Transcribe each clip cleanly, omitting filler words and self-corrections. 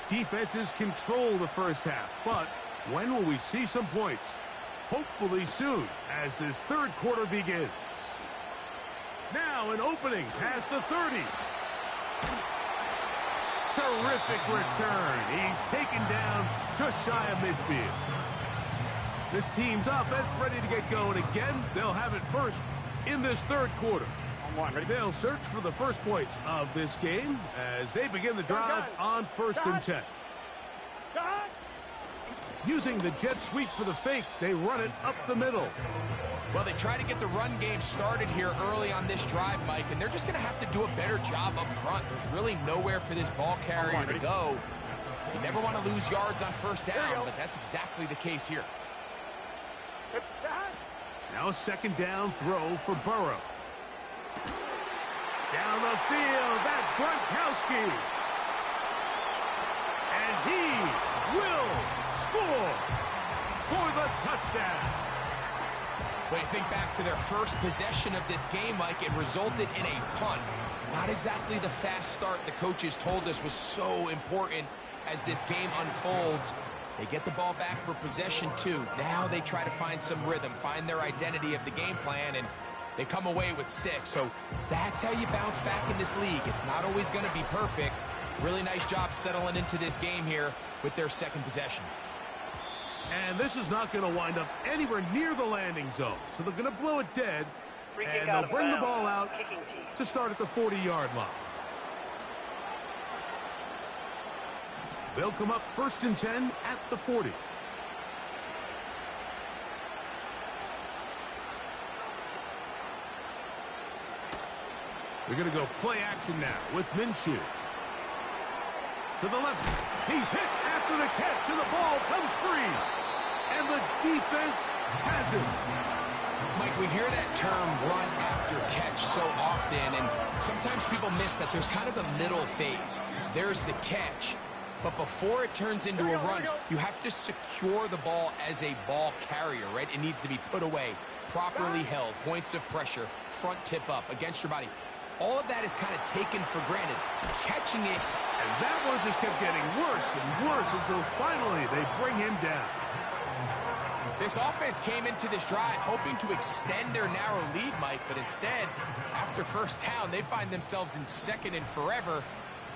Defenses control the first half, but when will we see some points? Hopefully soon, as this third quarter begins. Now an opening past the 30. Terrific return. He's taken down just shy of midfield. This team's offense ready to get going again. They'll have it first in this third quarter. They'll search for the first points of this game as they begin the drive on 1st and 10. Using the jet sweep for the fake, they run it up the middle. Well, they try to get the run game started here early on this drive, Mike, and they're just going to have to do a better job up front. There's really nowhere for this ball carrier to go. You never want to lose yards on first down, but that's exactly the case here. Now a second down throw for Burrow. Down the field, that's Gronkowski. And he will score for the touchdown. When you think back to their first possession of this game, Mike, it resulted in a punt. Not exactly the fast start the coaches told us was so important as this game unfolds. They get the ball back for possession 2. Now they try to find some rhythm, find their identity of the game plan, and they come away with 6. So that's how you bounce back in this league. It's not always going to be perfect. Really nice job settling into this game here with their second possession. And this is not going to wind up anywhere near the landing zone. So they're going to blow it dead, and they'll bring the ball out to start at the 40-yard line. They'll come up 1st and 10 at the 40. They're going to go play action now with Minshew. To the left. He's hit after the catch, and the ball comes free. And the defense has it. Mike, we hear that term run after catch so often, and sometimes people miss that there's kind of a middle phase. There's the catch, but before it turns into a run, you have to secure the ball as a ball carrier, right? It needs to be put away, properly held, points of pressure, front tip up against your body. All of that is kind of taken for granted. Catching it, and that one just kept getting worse and worse until finally they bring him down. This offense came into this drive hoping to extend their narrow lead, Mike, but instead, after first down, they find themselves in 2nd and forever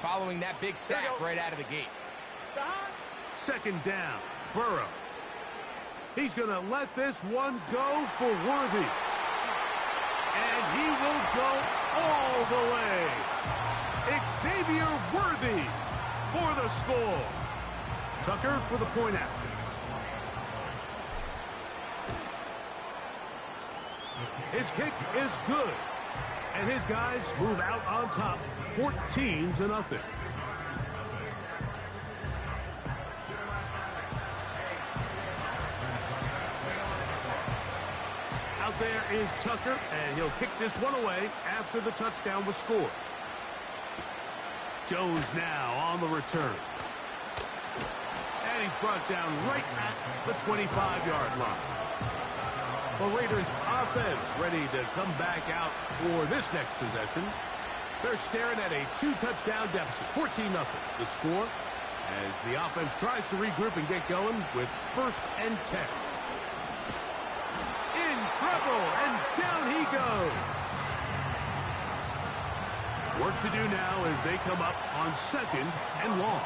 following that big sack right out of the gate. Second down, Burrow. He's going to let this one go for Worthy. And he will go all the way. Xavier Worthy for the score. Tucker for the point after. His kick is good. And his guys move out on top, 14-0. Out there is Tucker, and he'll kick this one away after the touchdown was scored. Jones now on the return. And he's brought down right at the 25-yard line. The Raiders offense ready to come back out for this next possession. They're staring at a 2-touchdown deficit, 14-0. The score as the offense tries to regroup and get going with 1st and 10. In trouble, and down he goes. Work to do now as they come up on 2nd and long.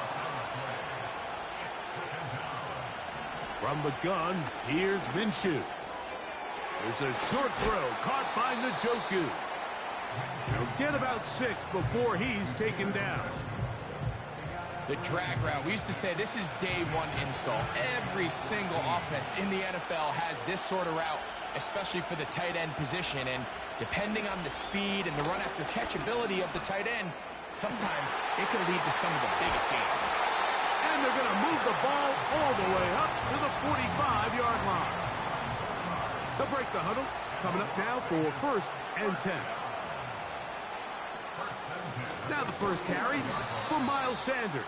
From the gun, here's Minshew. There's a short throw caught by Njoku. He'll get about 6 before he's taken down. The drag route. We used to say this is day 1 install. Every single offense in the NFL has this sort of route, especially for the tight end position. And depending on the speed and the run after catch ability of the tight end, sometimes it can lead to some of the biggest gains. And they're going to move the ball all the way up to the 45-yard line. They'll break the huddle. Coming up now for 1st and 10. Now the first carry for Miles Sanders.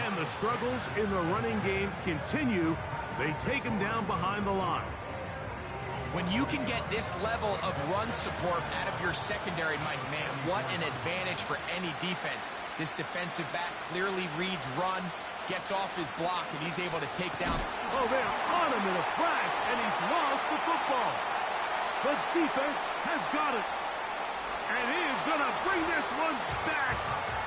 And the struggles in the running game continue. They take him down behind the line. When you can get this level of run support out of your secondary, my man, what an advantage for any defense. This defensive back clearly reads run, gets off his block, and he's able to take down. Oh, they're on him in a flash, and he's lost the football. The defense has got it. And he is going to bring this one back.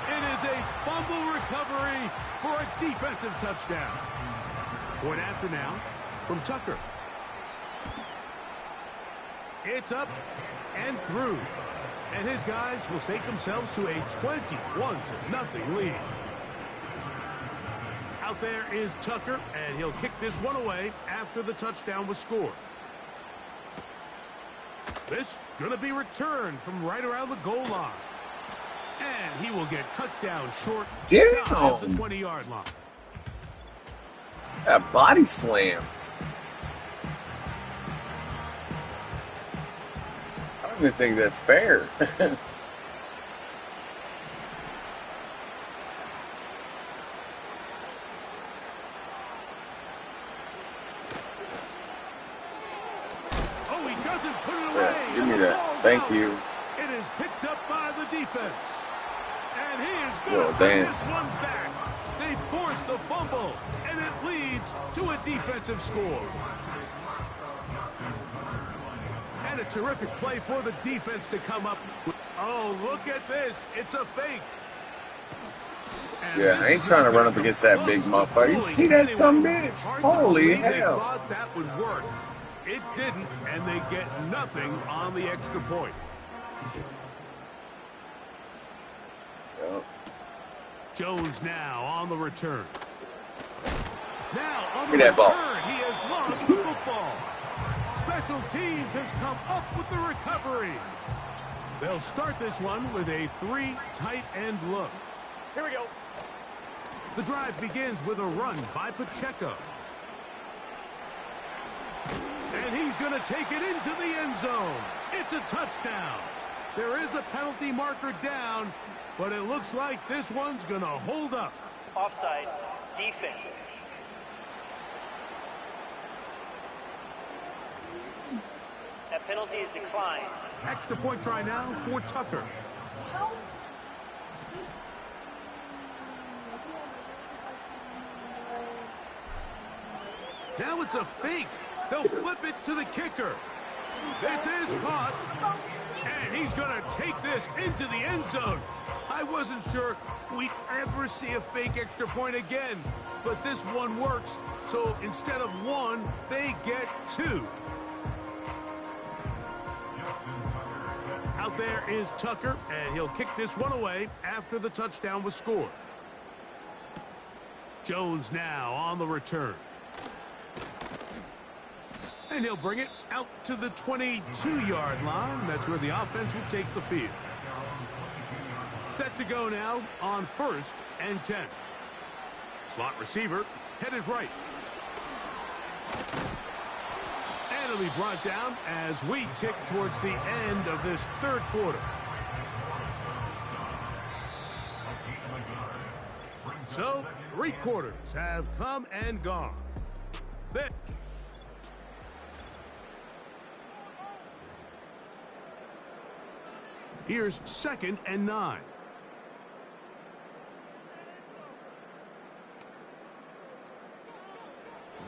It is a fumble recovery for a defensive touchdown. Point after now from Tucker. It's up and through. And his guys will stake themselves to a 21-0 lead. Out there is Tucker, and he'll kick this one away after the touchdown was scored. This going to be returned from right around the goal line. And he will get cut down short of the 20-yard line. That body slam. I don't even think that's fair. Oh, he doesn't put it away. Yeah, give me that. Thank you. It is picked up by the defense. And he is going to bring this one back. They force the fumble, and it leads to a defensive score. And a terrific play for the defense to come up with. Oh, look at this. It's a fake. And yeah, I ain't trying to run up against that big motherfucker. You see that some bitch? Holy hell. They thought that would work. It didn't, and they get nothing on the extra point. Yep. Jones now on the return. Now on the return, he has lost the football. Special teams has come up with the recovery. They'll start this one with a 3 tight end look. Here we go. The drive begins with a run by Pacheco. And he's going to take it into the end zone. It's a touchdown. There is a penalty marker down, but it looks like this one's going to hold up. Offside, defense. That penalty is declined. Extra point try now for Tucker. Now it's a fake. They'll flip it to the kicker. This is caught. And he's going to take this into the end zone. I wasn't sure we'd ever see a fake extra point again. But this one works. So instead of 1, they get 2. Out there is Tucker, and he'll kick this one away after the touchdown was scored. Jones now on the return. And he'll bring it out to the 22-yard line. That's where the offense will take the field. Set to go now on 1st and 10. Slot receiver headed right. And it'll be brought down as we tick towards the end of this third quarter. So, 3 quarters have come and gone. Here's 2nd and 9.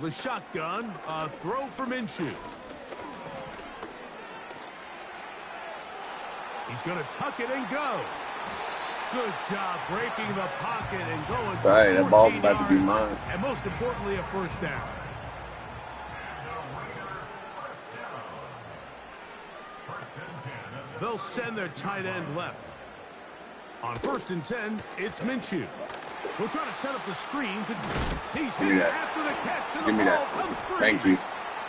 The shotgun, a throw for Minshew. He's going to tuck it and go. Good job breaking the pocket and going. All right, that ball's about to be mine. And most importantly, a first down. They'll send their tight end left. On 1st and 10, it's Minshew. We'll try to set up the screen. He's hit after the catch, and the ball comes free. Thank you.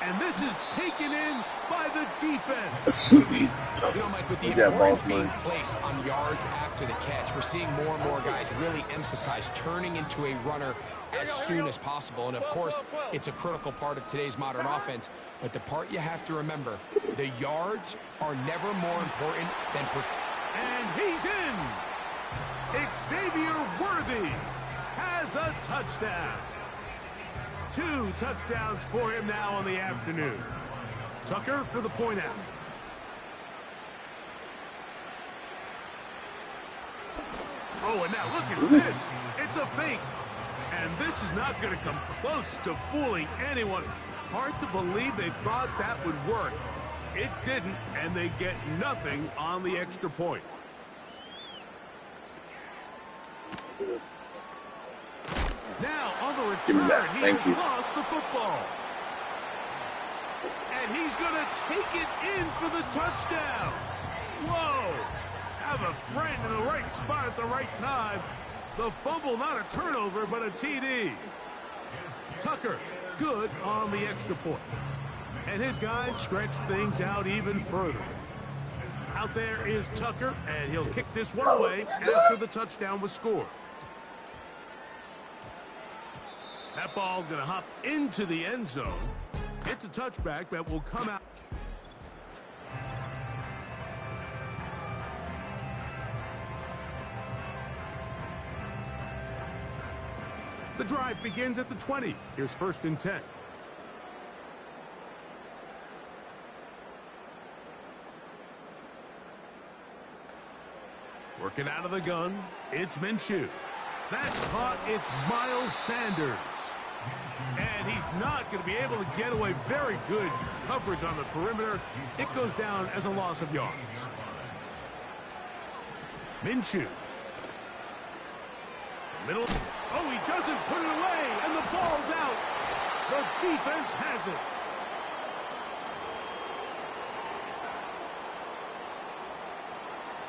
And this is taken in by the defense. You know, Mike, with the importance being placed on yards after the catch, we're seeing more and more guys really emphasize turning into a runner as soon as possible. And, of course, it's a critical part of today's modern offense. But the part you have to remember, the yards are never more important than... And he's in. Xavier Worthy has a touchdown. 2 touchdowns for him now on the afternoon. Tucker for the point after. Oh, and now look at this. It's a fake. And this is not going to come close to fooling anyone. Hard to believe they thought that would work. It didn't, and they get nothing on the extra point. Now, on the return, he has lost the football. And he's going to take it in for the touchdown. Whoa! Have a friend in the right spot at the right time. The fumble, not a turnover, but a TD. Tucker, good on the extra point. And his guys stretch things out even further. Out there is Tucker, and he'll kick this one away after the touchdown was scored. That ball going to hop into the end zone. It's a touchback that will come out. The drive begins at the 20. Here's 1st and 10. Working out of the gun, it's Minshew. That's caught. It's Miles Sanders. And he's not going to be able to get away. Very good coverage on the perimeter. It goes down as a loss of yards. Minshew. Middle. Oh, he doesn't put it away, and the ball's out. The defense has it.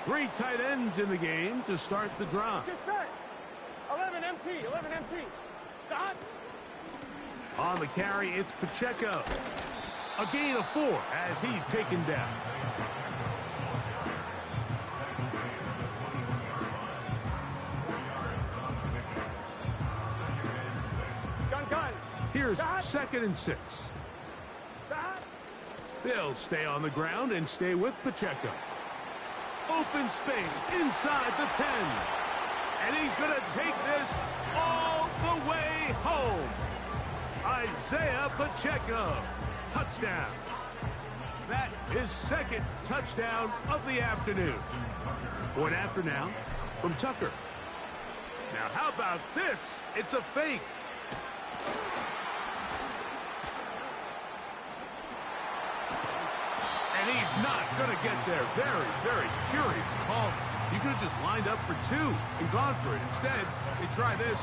Three tight ends in the game to start the drive. Get set. 11 MT, 11 MT. Stop. On the carry, it's Pacheco. A gain of 4 as he's taken down. Gun. Here's 2nd and 6. Stop. They'll stay on the ground and stay with Pacheco. Open space inside the 10. And he's going to take this all the way home. Isaiah Pacheco. Touchdown. That is 2nd touchdown of the afternoon. Point after now from Tucker. Now how about this? It's a fake. And he's not going to get there. Very, very curious call. You could have just lined up for 2 and gone for it. Instead, they try this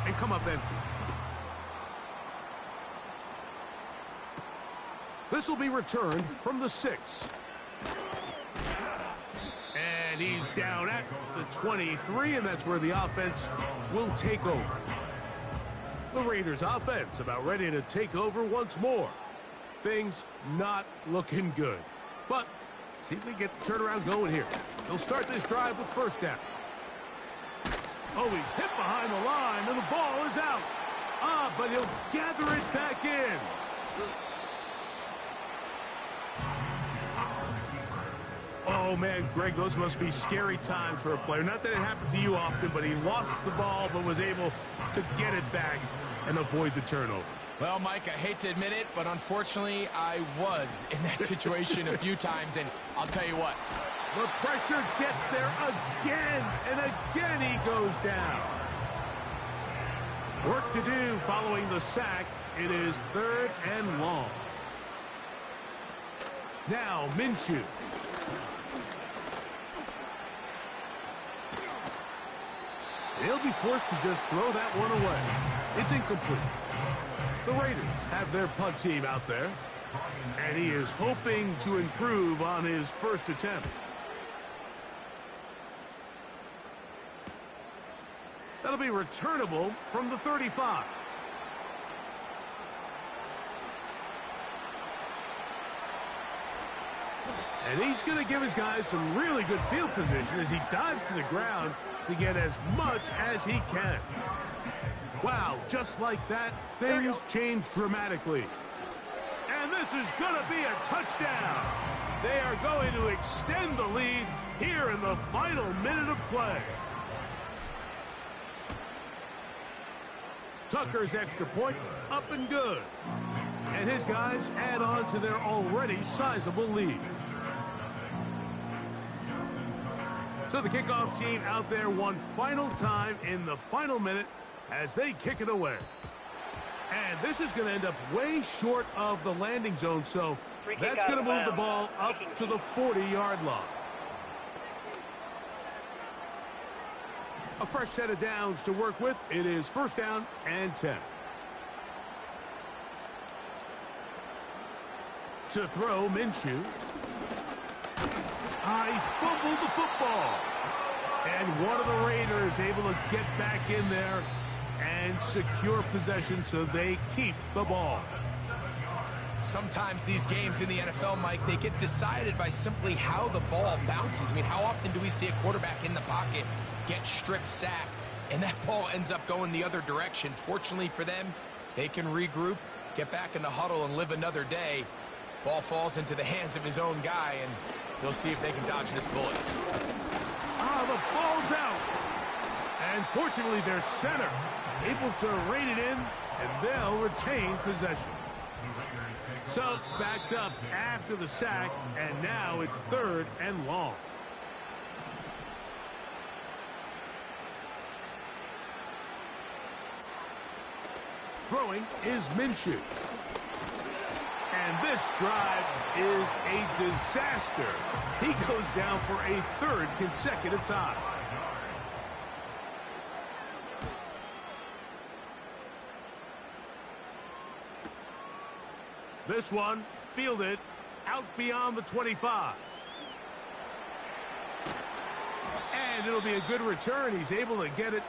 and come up empty. This will be returned from the 6. And he's down at the 23, and that's where the offense will take over. The Raiders offense about ready to take over once more. Things not looking good. But see if they get the turnaround going here. They'll start this drive with 1st down. Oh, he's hit behind the line, and the ball is out. But he'll gather it back in. Oh, man, Greg, those must be scary times for a player. Not that it happened to you often, but he lost the ball but was able to get it back and avoid the turnover. Well, Mike, I hate to admit it, but unfortunately, I was in that situation a few times, and I'll tell you what. The pressure gets there again, and again he goes down. Work to do following the sack. It is 3rd and long. Now, Minshew. They'll be forced to just throw that one away. It's incomplete. The Raiders have their punt team out there, and he is hoping to improve on his 1st attempt. That'll be returnable from the 35. And he's going to give his guys some really good field position as he dives to the ground to get as much as he can. Wow, just like that, things change dramatically. And this is going to be a touchdown. They are going to extend the lead here in the final minute of play. Tucker's extra point up and good. And his guys add on to their already sizable lead. So the kickoff team out there one final time in the final minute as they kick it away. And this is going to end up way short of the landing zone, so that's going to move the ball up to the 40-yard line. A fresh set of downs to work with. It is first down and 10. To throw, Minshew. He fumbled the football. And one of the Raiders able to get back in there and secure possession so they keep the ball. Sometimes these games in the NFL, Mike, they get decided by simply how the ball bounces. I mean, how often do we see a quarterback in the pocket get strip sacked, and that ball ends up going the other direction? Fortunately for them, they can regroup, get back in the huddle, and live another day. Ball falls into the hands of his own guy, and they'll see if they can dodge this bullet. The ball's out. And fortunately, their center able to rein it in, and they'll retain possession. So, backed up after the sack, and now it's third and long. Throwing is Minshew. And this drive is a disaster. He goes down for a third consecutive time. This one fielded out beyond the 25. And it'll be a good return. He's able to get it.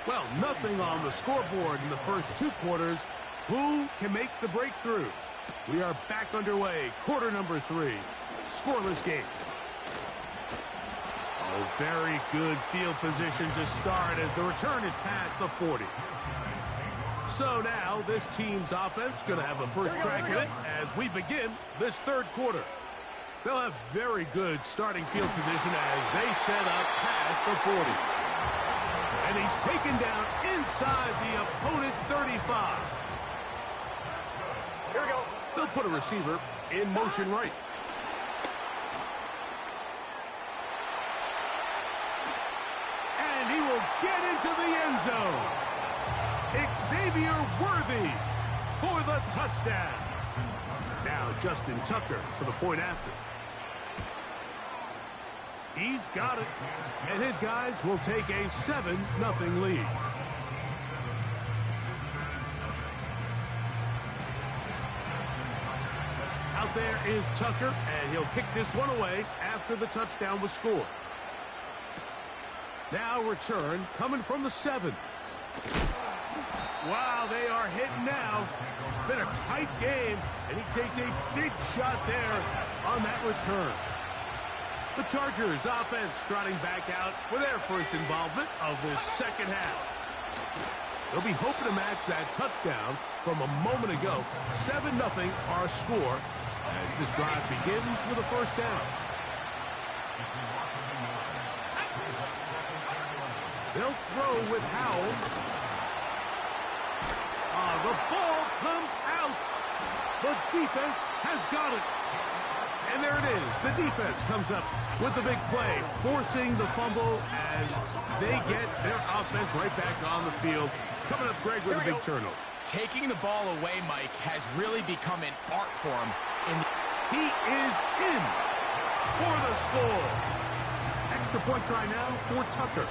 Well, nothing on the scoreboard in the first two quarters. Who can make the breakthrough? We are back underway. Quarter number 3. Scoreless game. Oh, very good field position to start as the return is past the 40. So now this team's offense going to have a first crack at it as we begin this third quarter. They'll have very good starting field position as they set up past the 40. And he's taken down inside the opponent's 35. Here we go. They'll put a receiver in motion right. And he will get into the end zone. Xavier Worthy for the touchdown. Now Justin Tucker for the point after. He's got it, and his guys will take a 7-0 lead. Out there is Tucker, and he'll kick this one away after the touchdown was scored. Now return coming from the 7. Wow, they are hitting now. Been a tight game, and he takes a big shot there on that return. The Chargers offense trotting back out for their first involvement of this second half. They'll be hoping to match that touchdown from a moment ago. 7-0 our score as this drive begins with a first down. They'll throw with Howell. The ball comes out. The defense has got it. And there it is. The defense comes up with the big play, forcing the fumble as they get their offense right back on the field. Coming up, Greg, with a big turnover. Taking the ball away, Mike, has really become an art form. He is in for the score. Extra point try now for Tucker.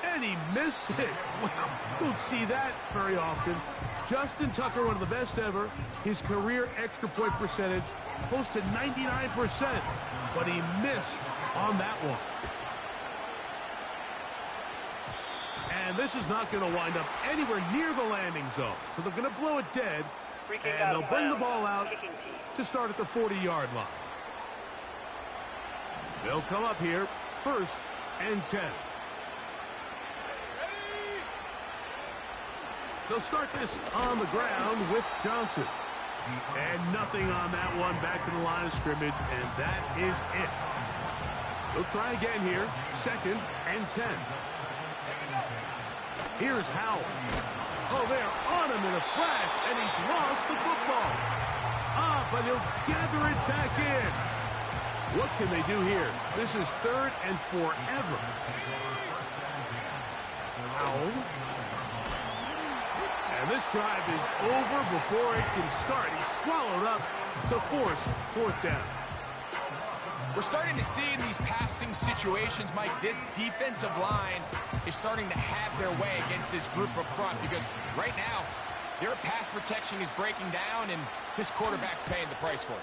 And he missed it. Wow, don't see that very often. Justin Tucker, one of the best ever. His career extra point percentage close to 99%. But he missed on that one. And this is not going to wind up anywhere near the landing zone. So they're going to blow it dead. And they'll bring the ball out to start at the 40-yard line. They'll come up here, 1st and 10. They'll start this on the ground with Johnson. And nothing on that one, back to the line of scrimmage, and that is it. They'll try again here, 2nd and 10. Here's Howell. Oh, they're on him in a flash, and he's lost the football. But he'll gather it back in. What can they do here? This is 3rd and forever. Howell. And this drive is over before it can start. He's swallowed up to force 4th down. We're starting to see in these passing situations, Mike, this defensive line is starting to have their way against this group up front because right now, their pass protection is breaking down and this quarterback's paying the price for it.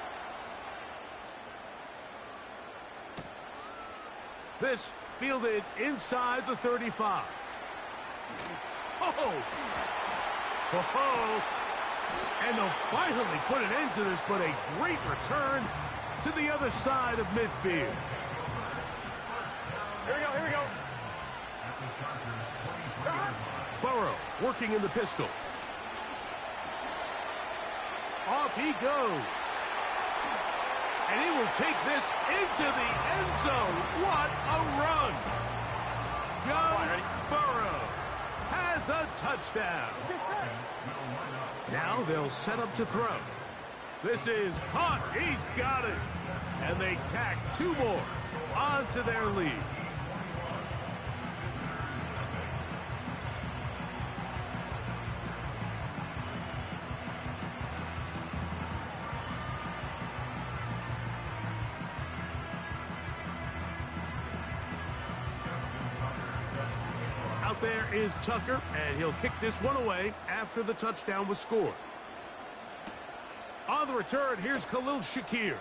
This fielded inside the 35. Oh! And they'll finally put an end to this, but a great return to the other side of midfield. Here we go. Burrow working in the pistol. Off he goes. And he will take this into the end zone. What a run. Joe Burrow has a touchdown. Now they'll set up to throw. This is caught. He's got it. And they tack 2 more onto their lead. Out there is Tucker, and he'll kick this one away after the touchdown was scored. On the return, here's Khalil Shakir.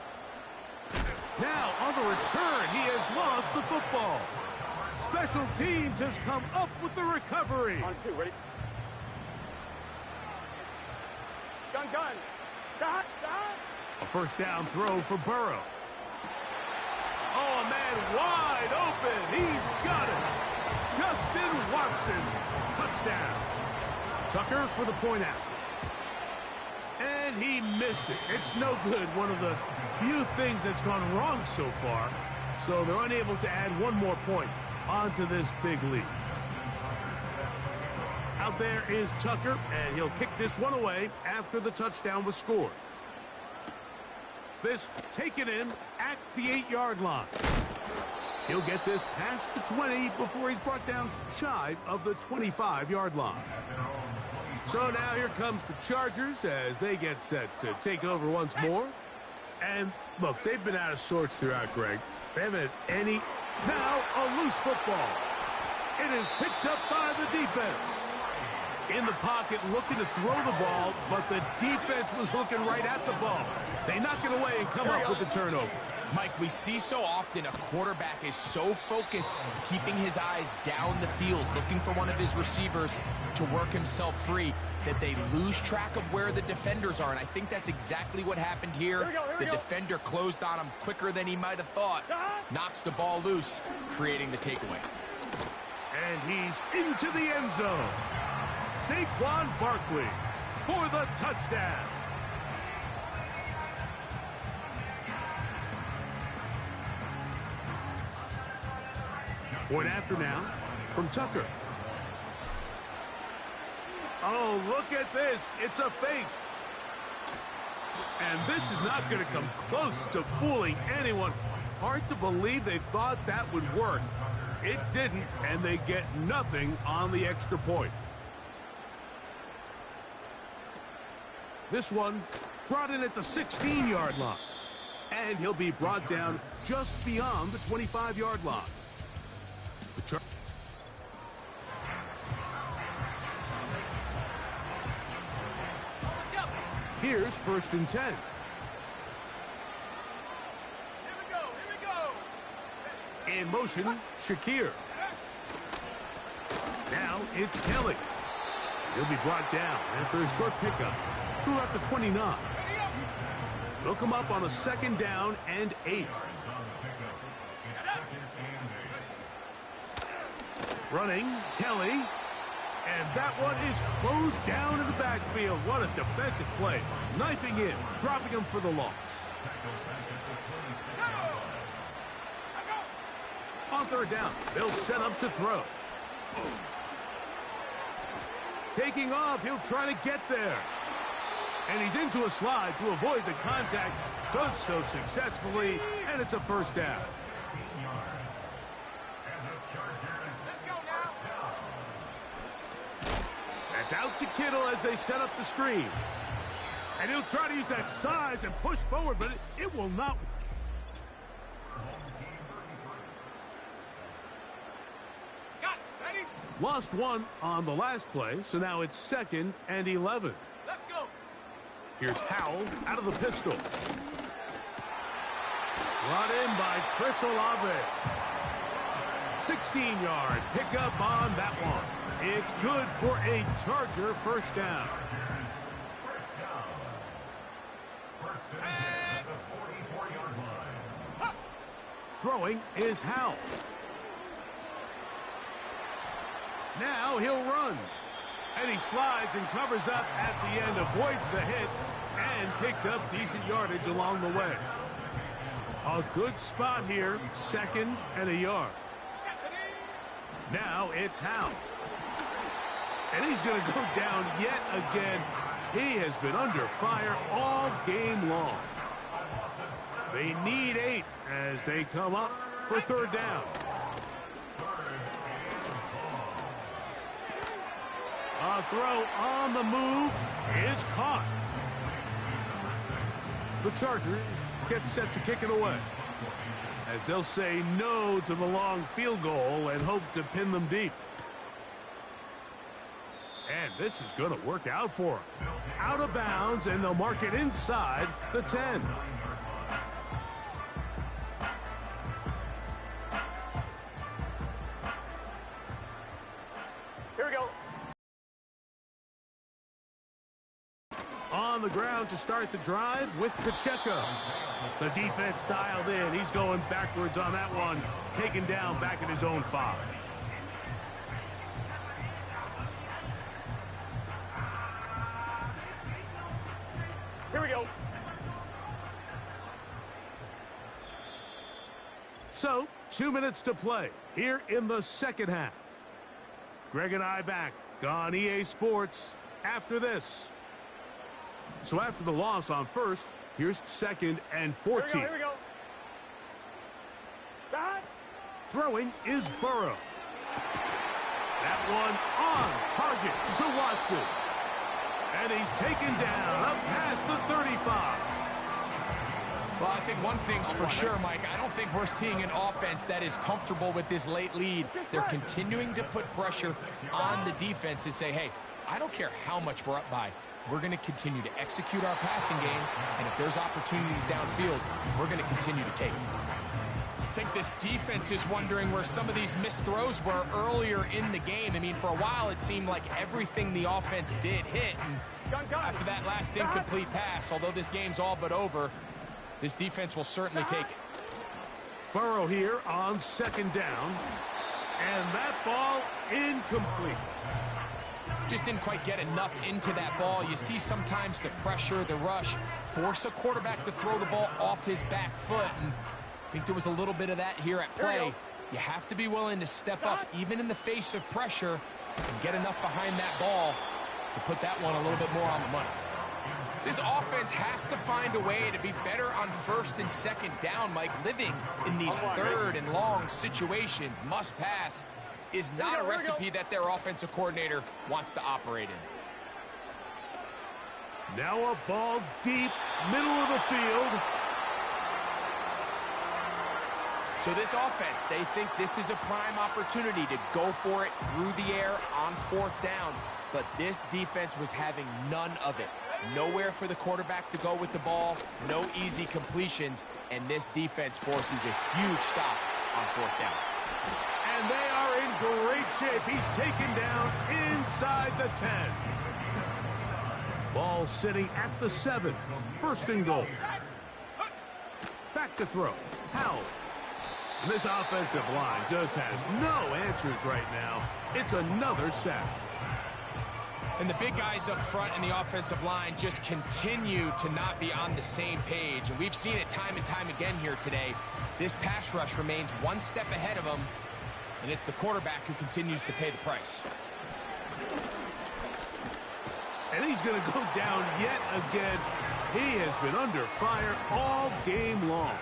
Now, on the return, he has lost the football. Special Teams has come up with the recovery. On 2, ready? Gun. A 1st down throw for Burrow. Oh, a man wide open. He's got it. Justin Watson, touchdown. Tucker for the point after. And he missed it. It's no good. One of the few things that's gone wrong so far. So they're unable to add 1 more point onto this big lead. Out there is Tucker, and he'll kick this one away after the touchdown was scored. This taken in at the 8-yard line. He'll get this past the 20 before he's brought down shy of the 25-yard line. So now here comes the Chargers as they get set to take over once more. And look, they've been out of sorts throughout, Greg. They haven't had any. Now a loose football. It is picked up by the defense. In the pocket looking to throw the ball, but the defense was looking right at the ball. They knock it away and come up with the turnover. Mike, we see so often a quarterback is so focused, keeping his eyes down the field, looking for one of his receivers to work himself free, that they lose track of where the defenders are. And I think that's exactly what happened here. The defender closed on him quicker than he might have thought. Knocks the ball loose, creating the takeaway. And he's into the end zone. Saquon Barkley for the touchdown. Point after now from Tucker. Oh, look at this. It's a fake. And this is not going to come close to fooling anyone. Hard to believe they thought that would work. It didn't, and they get nothing on the extra point. This one brought in at the 16-yard line. And he'll be brought down just beyond the 25-yard line. Here's 1st and 10. Here we go. In motion, Shakir. Now it's Kelly. He'll be brought down after a short pickup. Throughout the 29. They'll come up on a 2nd down and 8. Running, Kelly. And that one is closed down in the backfield. What a defensive play. Knifing in, dropping him for the loss. On 3rd down, they'll set up to throw. Taking off, he'll try to get there. And he's into a slide to avoid the contact. Does so successfully, and it's a 1st down. That's out to Kittle as they set up the screen. And he'll try to use that size and push forward, but it will not. Lost one on the last play, so now it's 2nd and 11. Let's go. Here's Howell out of the pistol. Brought in by Chris Olave. 16-yard pickup on that one. It's good for a Charger 1st down. Throwing is Howell. Now he'll run. And he slides and covers up at the end, avoids the hit, and picked up decent yardage along the way. A good spot here, 2nd and a yard. Now it's Howell. And he's going to go down yet again. He has been under fire all game long. They need 8 as they come up for 3rd down. A throw on the move is caught. The Chargers get set to kick it away, as they'll say no to the long field goal and hope to pin them deep. And this is going to work out for them. Out of bounds, and they'll mark it inside the 10. Here we go. On the ground to start the drive with Pacheco. The defense dialed in. He's going backwards on that one. Taken down back at his own 5. Here we go. So, 2 minutes to play here in the 2nd half. Greg and I back on EA Sports after this. So after the loss on 1st, here's 2nd and 14. Here we go. Back. Throwing is Burrow. That one on target to Watson. And he's taken down up past the 35. Well, I think one thing's for sure, Mike. I don't think we're seeing an offense that is comfortable with this late lead. They're continuing to put pressure on the defense and say, hey, I don't care how much we're up by. We're going to continue to execute our passing game, and if there's opportunities downfield, we're going to continue to take them. I think this defense is wondering where some of these missed throws were earlier in the game. I mean, for a while, it seemed like everything the offense did hit, and after that last incomplete pass, although this game's all but over, this defense will certainly take it. Burrow here on 2nd down, and that ball incomplete. Just didn't quite get enough into that ball. You see sometimes the pressure, the rush, force a quarterback to throw the ball off his back foot, and I think there was a little bit of that here at play. You have to be willing to step up, even in the face of pressure, and get enough behind that ball to put that one a little bit more on the money. This offense has to find a way to be better on first and second down, Mike. Living in these third and long situations, must pass, is not a recipe that their offensive coordinator wants to operate in. Now a ball deep, middle of the field. So this offense, they think this is a prime opportunity to go for it through the air on fourth down. But this defense was having none of it. Nowhere for the quarterback to go with the ball, no easy completions, and this defense forces a huge stop on fourth down. And they are in great shape. He's taken down inside the 10. Ball sitting at the 7. First and goal. Back to throw. Howell. And this offensive line just has no answers right now. It's another sack. And the big guys up front in the offensive line just continue to not be on the same page. And we've seen it time and time again here today. This pass rush remains one step ahead of them. And it's the quarterback who continues to pay the price. And he's going to go down yet again. He has been under fire all game long.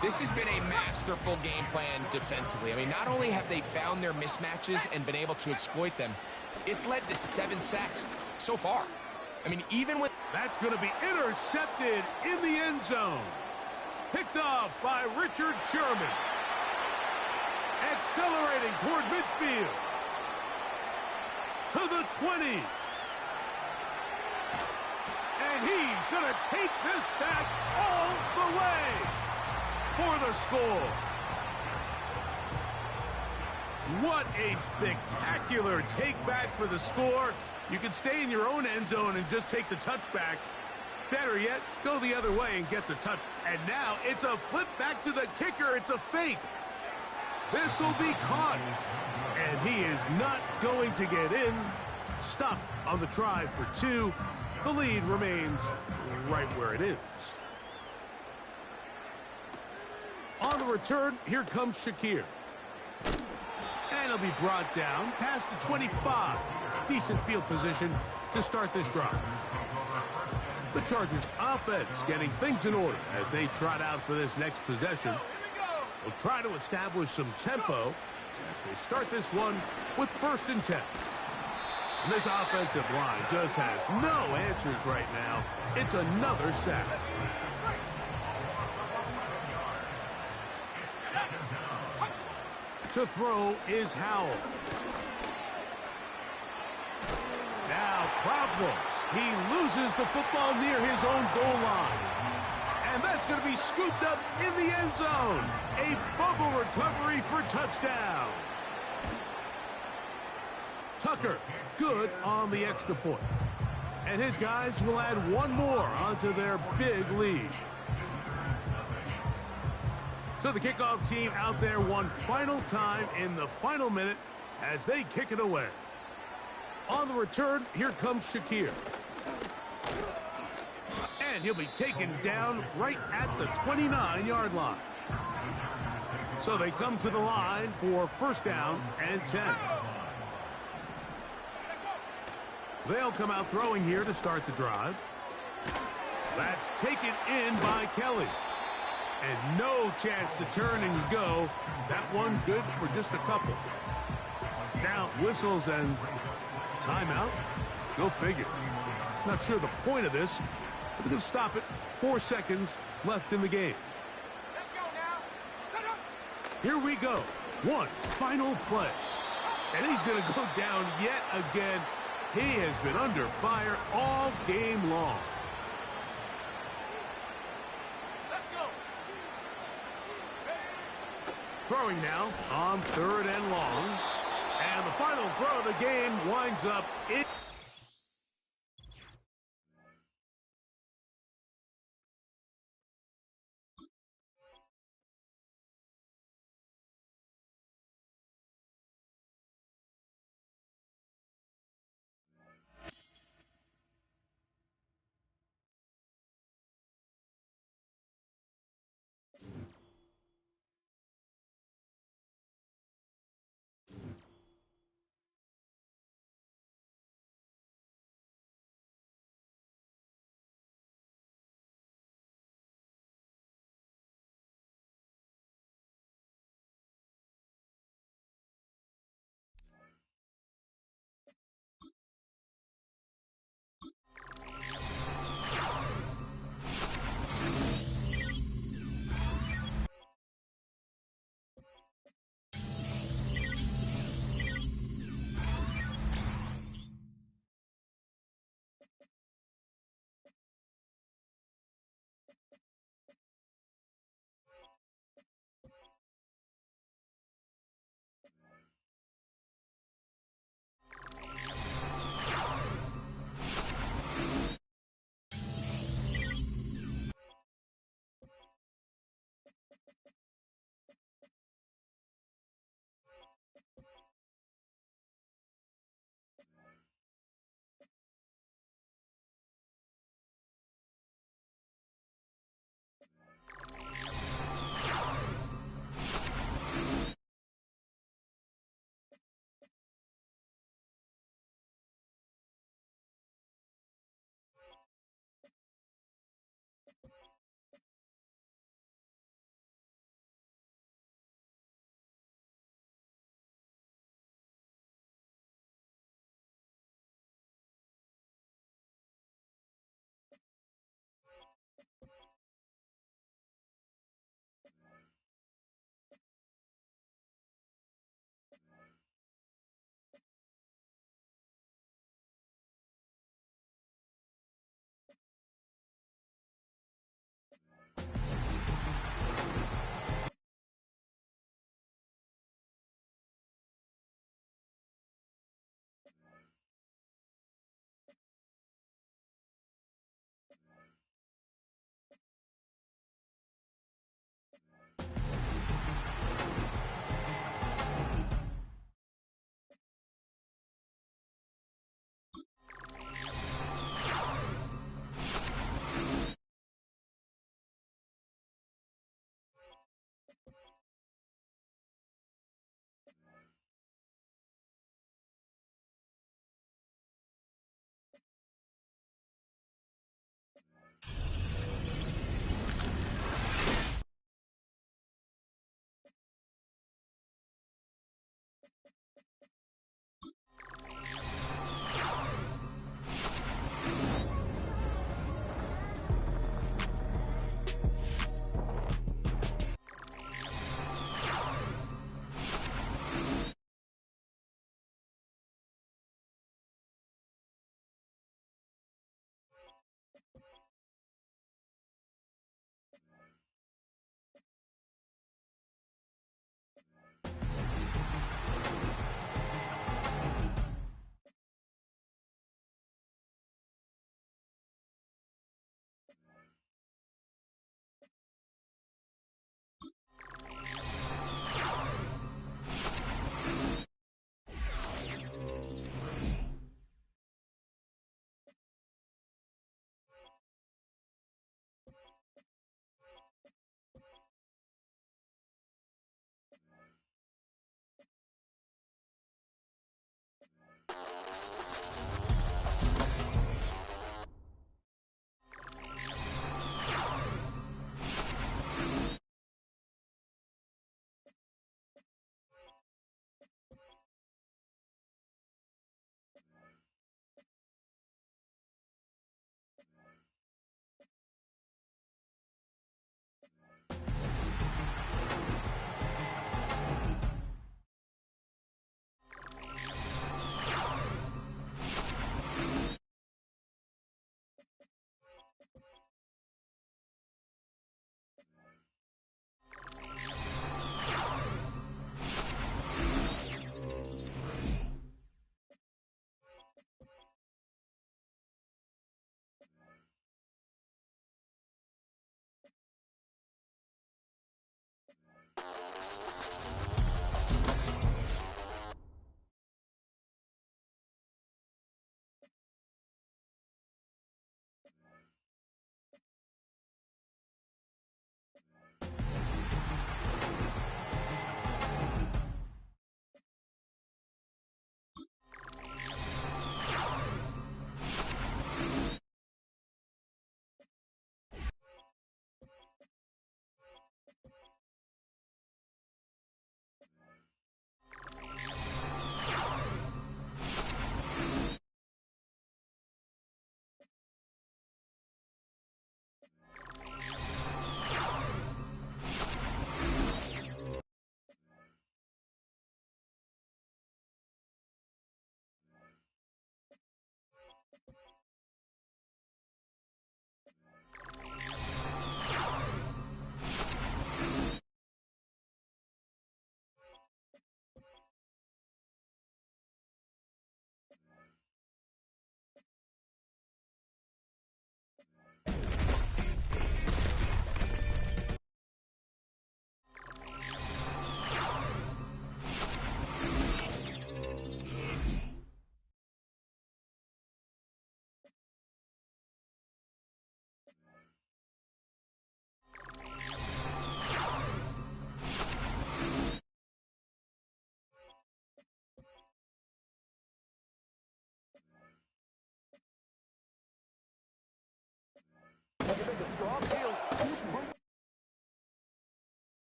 This has been a masterful game plan defensively. I mean, not only have they found their mismatches and been able to exploit them, it's led to 7 sacks so far. I mean, even with... That's going to be intercepted in the end zone. Picked off by Richard Sherman. Accelerating toward midfield. To the 20. And he's going to take this back all the way for the score. What a spectacular take back for the score. You can stay in your own end zone and just take the touchback. Better yet, go the other way and get the touch. And now it's a flip back to the kicker. It's a fake. This will be caught. And he is not going to get in. Stop on the try for 2. The lead remains right where it is. On the return, here comes Shakir. And he'll be brought down past the 25. Decent field position to start this drive. The Chargers offense getting things in order as they trot out for this next possession. Will try to establish some tempo as they start this one with first and 10. And this offensive line just has no answers right now. It's another sack. To throw is Howell. Now problems. He loses the football near his own goal line. And that's going to be scooped up in the end zone. A fumble recovery for touchdown. Tucker, good on the extra point. And his guys will add one more onto their big lead. So the kickoff team out there one final time in the final minute as they kick it away. On the return, here comes Shakir. And he'll be taken down right at the 29-yard line. So they come to the line for first down and 10. They'll come out throwing here to start the drive. That's taken in by Kelly. And no chance to turn and go. That one good for just a couple. Now whistles and timeout. Go figure. Not sure the point of this. But they're going to stop it. 4 seconds left in the game. Let's go now. Here we go. One final play. And he's going to go down yet again. He has been under fire all game long. Throwing now on third and long. And the final throw of the game winds up in.